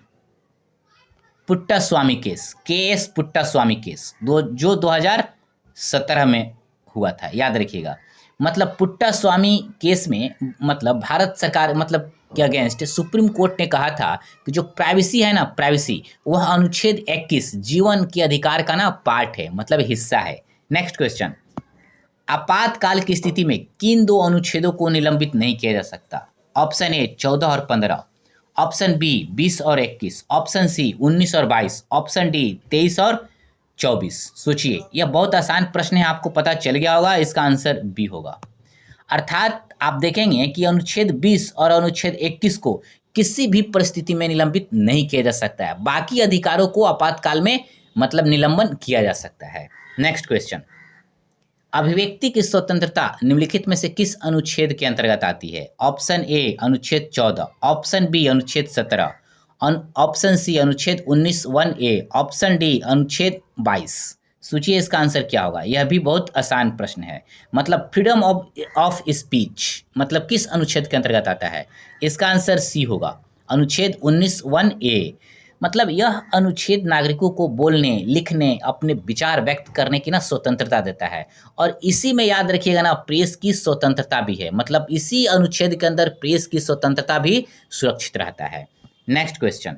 पुट्टा स्वामी केस, केएस पुट्टा स्वामी केस जो 2017 में हुआ था, याद रखिएगा। मतलब पुट्टा स्वामी केस में मतलब भारत सरकार मतलब के अगेंस्ट सुप्रीम कोर्ट ने कहा था कि जो प्राइवेसी है ना, प्राइवेसी, वह अनुच्छेद 21 जीवन के अधिकार का ना पार्ट है, मतलब हिस्सा है। नेक्स्ट क्वेश्चन, आपातकाल की स्थिति में किन दो अनुच्छेदों को निलंबित नहीं किया जा सकता। ऑप्शन ए 14 और 15, ऑप्शन बी 20 और 21, ऑप्शन सी 19 और 22, ऑप्शन डी 23 और 24। सोचिए, यह बहुत आसान प्रश्न है, आपको पता चल गया होगा, इसका आंसर बी होगा। अर्थात आप देखेंगे कि अनुच्छेद 20 और अनुच्छेद 21 को किसी भी परिस्थिति में निलंबित नहीं किया जा सकता है, बाकी अधिकारों को आपातकाल में मतलब निलंबन किया जा सकता है। नेक्स्ट क्वेश्चन, अभिव्यक्ति की स्वतंत्रता निम्नलिखित में से किस अनुच्छेद के अंतर्गत आती है। ऑप्शन ए अनुच्छेद 14, ऑप्शन बी अनुच्छेद 17, ऑप्शन सी अनुच्छेद 19(1)(a), ऑप्शन डी अनुच्छेद 22। सोचिए इसका आंसर क्या होगा। यह भी बहुत आसान प्रश्न है। मतलब फ्रीडम ऑफ स्पीच मतलब किस अनुच्छेद के अंतर्गत आता है। इसका आंसर सी होगा, अनुच्छेद 19(1)(a। मतलब यह अनुच्छेद नागरिकों को बोलने, लिखने, अपने विचार व्यक्त करने की ना स्वतंत्रता देता है। और इसी में याद रखिएगा ना, प्रेस की स्वतंत्रता भी है। मतलब इसी अनुच्छेद के अंदर प्रेस की स्वतंत्रता भी सुरक्षित रहता है। नेक्स्ट क्वेश्चन,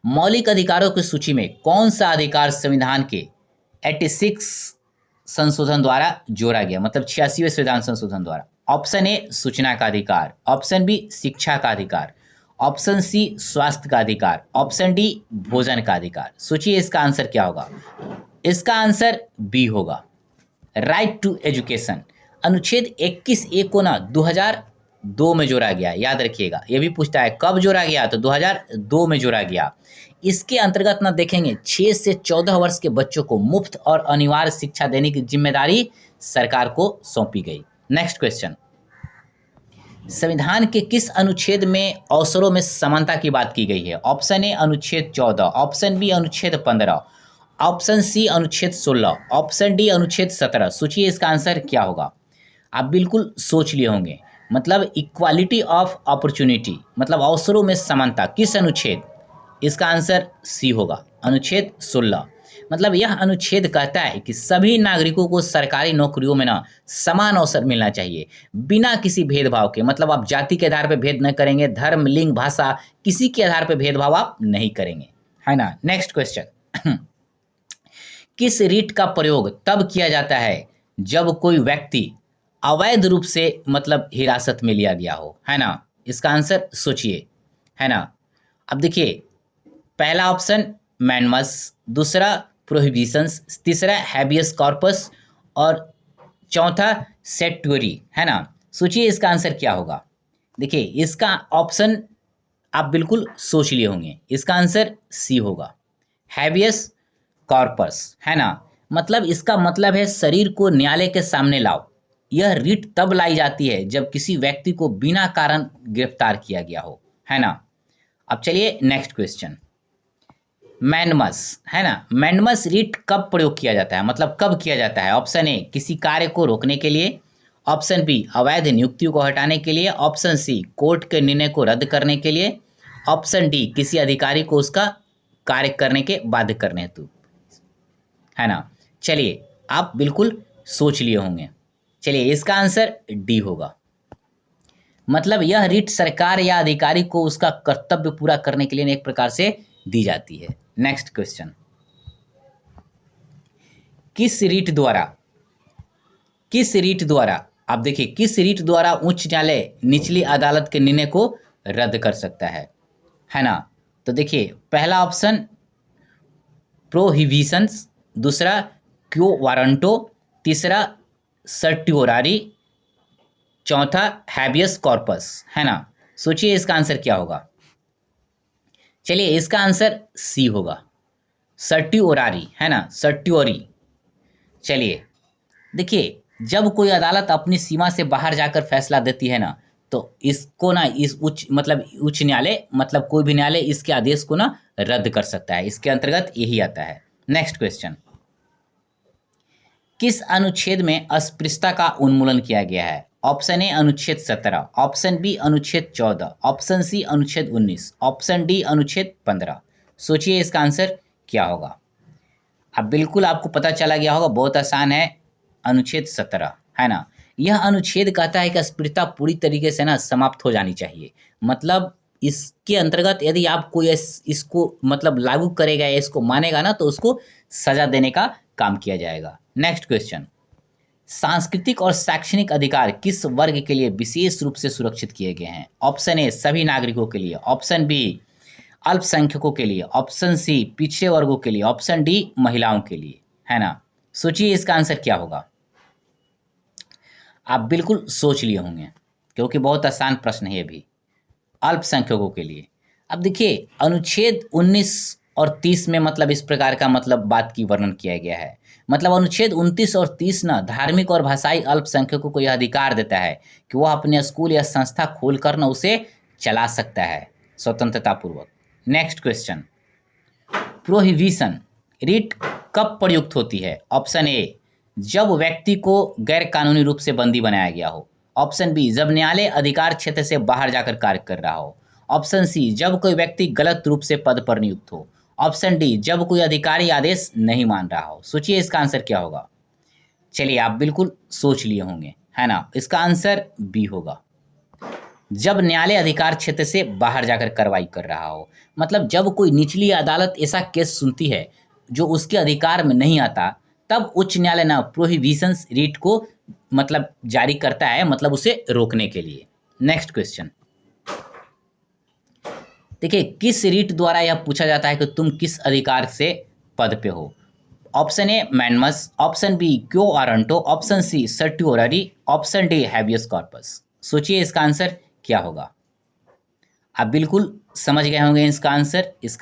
मौलिक अधिकारों की सूची में कौन सा अधिकार संविधान के 86 संशोधन द्वारा जोड़ा गया, मतलब 86वें संविधान संशोधन द्वारा। ऑप्शन ए सूचना का अधिकार, ऑप्शन बी शिक्षा का अधिकार, ऑप्शन सी स्वास्थ्य का अधिकार, ऑप्शन डी भोजन का अधिकार। सोचिए इसका आंसर क्या होगा। इसका आंसर बी होगा, राइट टू एजुकेशन। अनुच्छेद 21(a) को ना 2002 में जोड़ा गया, याद रखिएगा। ये भी पूछता है कब जोड़ा गया, तो 2002 में जोड़ा गया। इसके अंतर्गत ना देखेंगे 6 से 14 वर्ष के बच्चों को मुफ्त और अनिवार्य शिक्षा देने की जिम्मेदारी सरकार को सौंपी गई। नेक्स्ट क्वेश्चन, संविधान के किस अनुच्छेद में अवसरों में समानता की बात की गई है। ऑप्शन ए अनुच्छेद 14, ऑप्शन बी अनुच्छेद 15, ऑप्शन सी अनुच्छेद 16, ऑप्शन डी अनुच्छेद 17। सोचिए इसका आंसर क्या होगा। आप बिल्कुल सोच लिए होंगे। मतलब इक्वालिटी ऑफ अपॉर्चुनिटी मतलब अवसरों में समानता किस अनुच्छेद। इसका आंसर सी होगा, अनुच्छेद 16। मतलब यह अनुच्छेद कहता है कि सभी नागरिकों को सरकारी नौकरियों में ना समान अवसर मिलना चाहिए, बिना किसी भेदभाव के। मतलब आप जाति के आधार पर भेद न करेंगे, धर्म, लिंग, भाषा, किसी के आधार पर भेदभाव आप नहीं करेंगे, है ना। नेक्स्ट क्वेश्चन, किस रीट का प्रयोग तब किया जाता है जब कोई व्यक्ति अवैध रूप से मतलब हिरासत में लिया गया हो, है ना। इसका आंसर सोचिए, है ना। अब देखिए, पहला ऑप्शन मैनमस, दूसरा प्रोहिबिशंस, तीसरा हैबियस कॉर्पस और चौथा सेट्यूरी, है ना। सोचिए इसका आंसर क्या होगा। देखिए इसका ऑप्शन आप बिल्कुल सोच लिए होंगे। इसका आंसर सी होगा, हैबियस कॉर्पस, है ना। मतलब इसका मतलब है शरीर को न्यायालय के सामने लाओ। यह रिट तब लाई जाती है जब किसी व्यक्ति को बिना कारण गिरफ्तार किया गया हो, है ना। अब चलिए नेक्स्ट क्वेश्चन, मैनमस, है ना। मैनमस रिट कब प्रयोग किया जाता है, मतलब कब किया जाता है। ऑप्शन ए किसी कार्य को रोकने के लिए, ऑप्शन बी अवैध नियुक्तियों को हटाने के लिए, ऑप्शन सी कोर्ट के निर्णय को रद्द करने के लिए, ऑप्शन डी किसी अधिकारी को उसका कार्य करने के बाध्य करने हेतु, है ना। चलिए आप बिल्कुल सोच लिए होंगे। चलिए इसका आंसर डी होगा। मतलब यह रिट सरकार या अधिकारी को उसका कर्तव्य पूरा करने के लिए एक प्रकार से दी जाती है। नेक्स्ट क्वेश्चन, किस रीट द्वारा आप देखिए किस रीट द्वारा उच्च न्यायालय निचली अदालत के निर्णय को रद्द कर सकता है ना। तो देखिए पहला ऑप्शन प्रोहिबिशंस, दूसरा क्यो वारंटो, तीसरा सर्टियोरारी, चौथा हैबियस कॉर्पस, है ना। सोचिए इसका आंसर क्या होगा। चलिए इसका आंसर सी होगा, सर्टियोरारी, है ना, सर्टियोरी। चलिए देखिए जब कोई अदालत अपनी सीमा से बाहर जाकर फैसला देती है ना, तो इसको ना इस उच्च न्यायालय मतलब कोई भी न्यायालय इसके आदेश को ना रद्द कर सकता है, इसके अंतर्गत यही आता है। नेक्स्ट क्वेश्चन, किस अनुच्छेद में अस्पृश्यता का उन्मूलन किया गया है। ऑप्शन ए अनुच्छेद 17, ऑप्शन बी अनुच्छेद 14, ऑप्शन सी अनुच्छेद 19, ऑप्शन डी अनुच्छेद 15। सोचिए इसका आंसर क्या होगा। अब बिल्कुल आपको पता चला गया होगा, बहुत आसान है, अनुच्छेद 17, है ना। यह अनुच्छेद कहता है कि अस्पृश्यता पूरी तरीके से ना समाप्त हो जानी चाहिए। मतलब इसके अंतर्गत यदि आप कोई इसको मतलब लागू करेगा या इसको मानेगा ना, तो उसको सजा देने का काम किया जाएगा। नेक्स्ट क्वेश्चन, सांस्कृतिक और शैक्षणिक अधिकार किस वर्ग के लिए विशेष रूप से सुरक्षित किए गए हैं। ऑप्शन ए सभी नागरिकों के लिए, ऑप्शन बी अल्पसंख्यकों के लिए, ऑप्शन सी पिछड़े वर्गों के लिए, ऑप्शन डी महिलाओं के लिए, है ना। सोचिए इसका आंसर क्या होगा। आप बिल्कुल सोच लिए होंगे क्योंकि बहुत आसान प्रश्न है ये भी, अल्पसंख्यकों के लिए। अब देखिए अनुच्छेद 19 और 30 में मतलब इस प्रकार का मतलब बात की वर्णन किया गया है। मतलब अनुच्छेद 29 और 30 ना धार्मिक और भाषाई अल्पसंख्यकों को यह अधिकार देता है कि वह अपने स्कूल या संस्था खोलकर ना उसे चला सकता है स्वतंत्रता पूर्वक। नेक्स्ट क्वेश्चन, प्रोहिबिशन रिट कब प्रयुक्त होती है। ऑप्शन ए जब व्यक्ति को गैर कानूनी रूप से बंदी बनाया गया हो, ऑप्शन बी जब न्यायालय अधिकार क्षेत्र से बाहर जाकर कार्य कर रहा हो, ऑप्शन सी जब कोई व्यक्ति गलत रूप से पद पर नियुक्त हो, ऑप्शन डी जब कोई अधिकारी आदेश नहीं मान रहा हो। सोचिए इसका आंसर क्या होगा। चलिए आप बिल्कुल सोच लिए होंगे, है ना। इसका आंसर बी होगा, जब न्यायालय अधिकार क्षेत्र से बाहर जाकर कार्रवाई कर रहा हो। मतलब जब कोई निचली अदालत ऐसा केस सुनती है जो उसके अधिकार में नहीं आता, तब उच्च न्यायालय ना प्रोहिबिशंस रीट को मतलब जारी करता है, मतलब उसे रोकने के लिए। नेक्स्ट क्वेश्चन, देखिए किस रीट द्वारा यह पूछा जाता है कि तुम किस अधिकार से पद पे हो। Option A mandamus, option B quo warranto, option C certiorari, option D habeas corpus. सोचिए इसका आंसर क्या होगा। आप बिल्कुल समझ गए होंगे इसका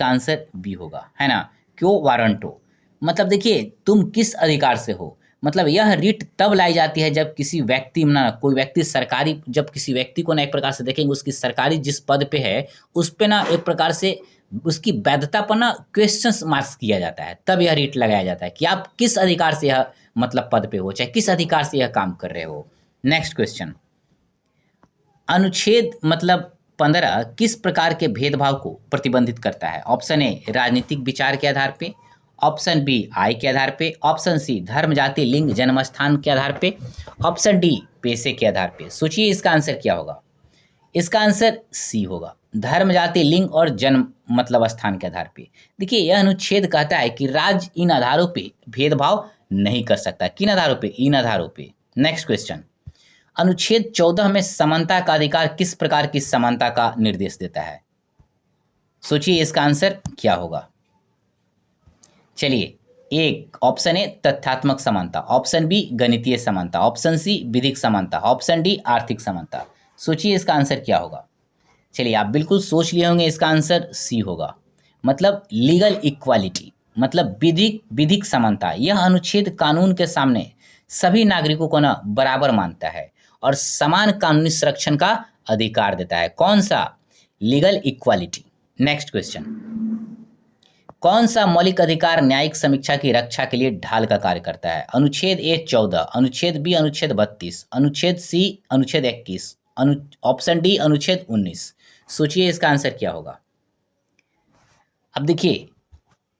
आंसर बी होगा, है ना, क्यो वारंटो। मतलब देखिए तुम किस अधिकार से हो, मतलब यह रिट तब लाई जाती है जब किसी व्यक्ति ना कोई व्यक्ति सरकारी, जब किसी व्यक्ति को ना एक प्रकार से देखेंगे उसकी सरकारी जिस पद पे है उस पे ना एक प्रकार से उसकी वैधता पर ना क्वेश्चंस मार्क्स किया जाता है, तब यह रिट लगाया जाता है कि आप किस अधिकार से यह मतलब पद पे हो, चाहे किस अधिकार से यह काम कर रहे हो। नेक्स्ट क्वेश्चन, अनुच्छेद मतलब 15 किस प्रकार के भेदभाव को प्रतिबंधित करता है। ऑप्शन ए राजनीतिक विचार के आधार पे, ऑप्शन बी आय के आधार पे, ऑप्शन सी धर्म जाति लिंग जन्म स्थान के आधार पे, ऑप्शन डी पेशे के आधार पे। सोचिए इसका आंसर क्या होगा। इसका आंसर सी होगा, धर्म जाति लिंग और जन्म मतलब स्थान के आधार पे। देखिए यह अनुच्छेद कहता है कि राज्य इन आधारों पे भेदभाव नहीं कर सकता। किन आधारों पे, इन आधारों पे। नेक्स्ट क्वेश्चन, अनुच्छेद 14 में समानता का अधिकार किस प्रकार की समानता का निर्देश देता है। सोचिए इसका आंसर क्या होगा। चलिए एक ऑप्शन ए तथ्यात्मक समानता, ऑप्शन बी गणितीय समानता, ऑप्शन सी विधिक समानता, ऑप्शन डी आर्थिक समानता। सोचिए इसका आंसर क्या होगा। चलिए आप बिल्कुल सोच लिए होंगे, इसका आंसर सी होगा, मतलब लीगल इक्वालिटी, मतलब विधिक समानता। यह अनुच्छेद कानून के सामने सभी नागरिकों को ना बराबर मानता है और समान कानूनी संरक्षण का अधिकार देता है। कौन सा, लीगल इक्वालिटी। नेक्स्ट क्वेश्चन, कौन सा मौलिक अधिकार न्यायिक समीक्षा की रक्षा के लिए ढाल का कार्य करता है। अनुच्छेद ए 14, अनुच्छेद बी अनुच्छेद 32, अनुच्छेद सी अनुच्छेद 21, ऑप्शन डी अनुच्छेद 19। सोचिए इसका आंसर क्या होगा। अब देखिए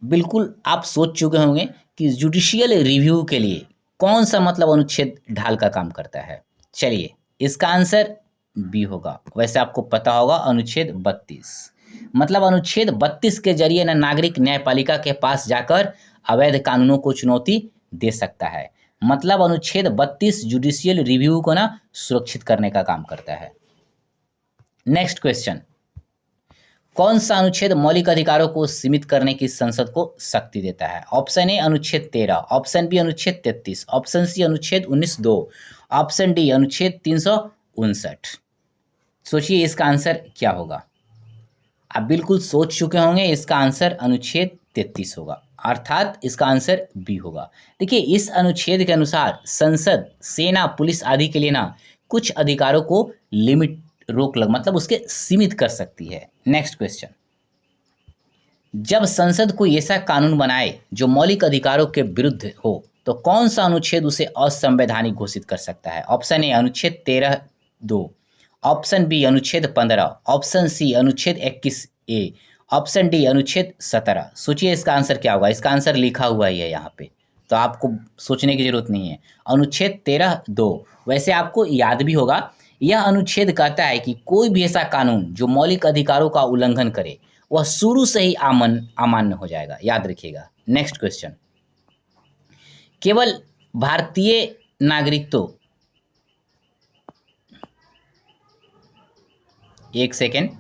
बिल्कुल आप सोच चुके होंगे कि जुडिशियल रिव्यू के लिए कौन सा मतलब अनुच्छेद ढाल का काम करता है। चलिए इसका आंसर बी होगा। वैसे आपको पता होगा अनुच्छेद 32, मतलब अनुच्छेद 32 के जरिए ना नागरिक न्यायपालिका के पास जाकर अवैध कानूनों को चुनौती दे सकता है। मतलब अनुच्छेद 32 जुडिशियल रिव्यू को ना सुरक्षित करने का काम करता है। नेक्स्ट क्वेश्चन, कौन सा अनुच्छेद मौलिक अधिकारों को सीमित करने की संसद को शक्ति देता है? ऑप्शन ए अनुच्छेद 13, ऑप्शन बी अनुच्छेद 33, ऑप्शन सी अनुच्छेद 19(2), ऑप्शन डी अनुच्छेद 359। सोचिए इसका आंसर क्या होगा। आप बिल्कुल सोच चुके होंगे, इसका आंसर अनुच्छेद 33 होगा, अर्थात इसका आंसर बी होगा। देखिए इस अनुच्छेद के अनुसार संसद, सेना, पुलिस आदि के लिए ना कुछ अधिकारों को लिमिट रोक लग मतलब उसके सीमित कर सकती है। नेक्स्ट क्वेश्चन, जब संसद कोई ऐसा कानून बनाए जो मौलिक अधिकारों के विरुद्ध हो तो कौन सा अनुच्छेद उसे असंवैधानिक घोषित कर सकता है? ऑप्शन ए अनुच्छेद 13(2), ऑप्शन बी अनुच्छेद 15, ऑप्शन सी अनुच्छेद 21(a), ऑप्शन डी अनुच्छेद 17। सोचिए इसका आंसर क्या होगा। इसका आंसर लिखा हुआ ही है यहाँ पे, तो आपको सोचने की जरूरत नहीं है। अनुच्छेद 13(2), वैसे आपको याद भी होगा, यह अनुच्छेद कहता है कि कोई भी ऐसा कानून जो मौलिक अधिकारों का उल्लंघन करे वह शुरू से ही अमान्य हो जाएगा, याद रखिएगा। नेक्स्ट क्वेश्चन, केवल भारतीय नागरिकत्व, एक सेकेंड,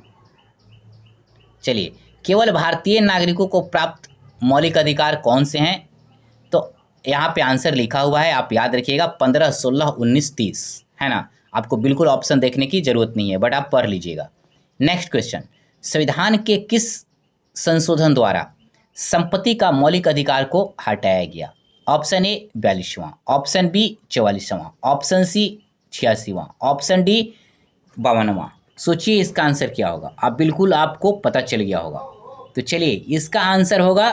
चलिए, केवल भारतीय नागरिकों को प्राप्त मौलिक अधिकार कौन से हैं? तो यहाँ पे आंसर लिखा हुआ है, आप याद रखिएगा, 15, 16, 19, 30, है ना। आपको बिल्कुल ऑप्शन देखने की जरूरत नहीं है, बट आप पढ़ लीजिएगा। नेक्स्ट क्वेश्चन, संविधान के किस संशोधन द्वारा संपत्ति का मौलिक अधिकार को हटाया गया? ऑप्शन ए 42वां, ऑप्शन बी 44वां, ऑप्शन सी 86वां, ऑप्शन डी 52वां। सोचिए इसका आंसर क्या होगा। आप बिल्कुल, आपको पता चल गया होगा। तो चलिए इसका आंसर होगा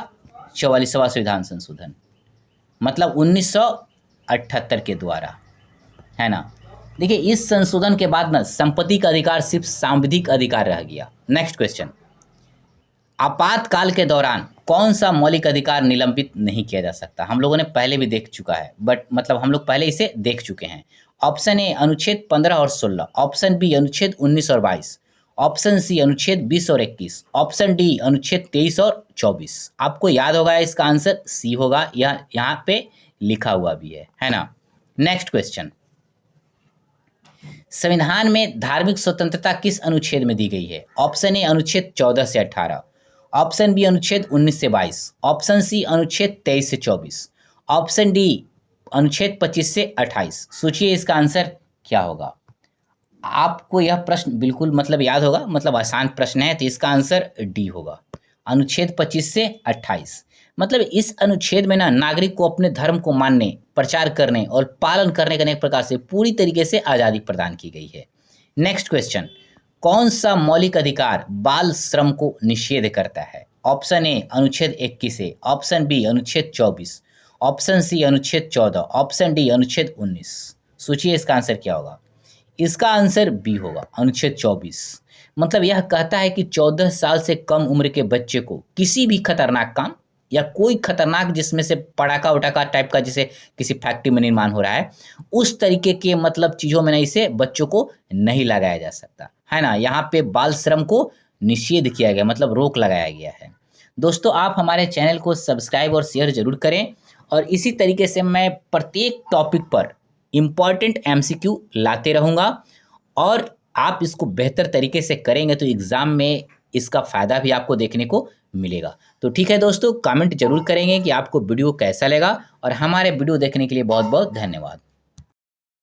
44वां संविधान संशोधन, मतलब 1978 के द्वारा, है ना। देखिए इस संशोधन के बाद ना संपत्ति का अधिकार सिर्फ सांविधिक अधिकार रह गया। नेक्स्ट क्वेश्चन, आपातकाल के दौरान कौन सा मौलिक अधिकार निलंबित नहीं किया जा सकता? हम लोगों ने पहले भी देख चुका है, बट मतलब हम लोग पहले इसे देख चुके हैं। ऑप्शन ए अनुच्छेद 15 और 16, ऑप्शन बी अनुच्छेद 19 और 22, ऑप्शन सी अनुच्छेद 20 और 21, ऑप्शन डी अनुच्छेद 23 और 24। आपको याद होगा इसका आंसर सी होगा, यह यहाँ पे लिखा हुआ भी है ना। नेक्स्ट क्वेश्चन, संविधान में धार्मिक स्वतंत्रता किस अनुच्छेद में दी गई है? ऑप्शन ए अनुच्छेद 14 से 18, ऑप्शन बी अनुच्छेद 19 से 22, ऑप्शन सी अनुच्छेद 23 से 24, ऑप्शन डी अनुच्छेद 25 से 28। सोचिए इसका आंसर क्या होगा। आपको यह प्रश्न बिल्कुल मतलब याद होगा, मतलब आसान प्रश्न है, तो इसका आंसर डी होगा, अनुच्छेद 25 से 28। मतलब इस अनुच्छेद में ना नागरिक को अपने धर्म को मानने, प्रचार करने और पालन करने का एक प्रकार से पूरी तरीके से आज़ादी प्रदान की गई है। नेक्स्ट क्वेश्चन, कौन सा मौलिक अधिकार बाल श्रम को निषेध करता है? ऑप्शन ए अनुच्छेद 21 ए, ऑप्शन बी अनुच्छेद 24, ऑप्शन सी अनुच्छेद 14, ऑप्शन डी अनुच्छेद 19। सोचिए इसका आंसर क्या होगा। इसका आंसर बी होगा, अनुच्छेद 24। मतलब यह कहता है कि 14 साल से कम उम्र के बच्चे को किसी भी खतरनाक काम या कोई खतरनाक, जिसमें से पटाखा उटाखा टाइप का, जैसे किसी फैक्ट्री में निर्माण हो रहा है, उस तरीके के मतलब चीज़ों में इसे बच्चों को नहीं लगाया जा सकता, है ना। यहाँ पे बाल श्रम को निषेध किया गया, मतलब रोक लगाया गया है। दोस्तों आप हमारे चैनल को सब्सक्राइब और शेयर जरूर करें, और इसी तरीके से मैं प्रत्येक टॉपिक पर इम्पॉर्टेंट MCQ लाते रहूँगा, और आप इसको बेहतर तरीके से करेंगे तो एग्ज़ाम में इसका फ़ायदा भी आपको देखने को मिलेगा। तो ठीक है दोस्तों, कमेंट जरूर करेंगे कि आपको वीडियो कैसा लगा, और हमारे वीडियो देखने के लिए बहुत बहुत धन्यवाद।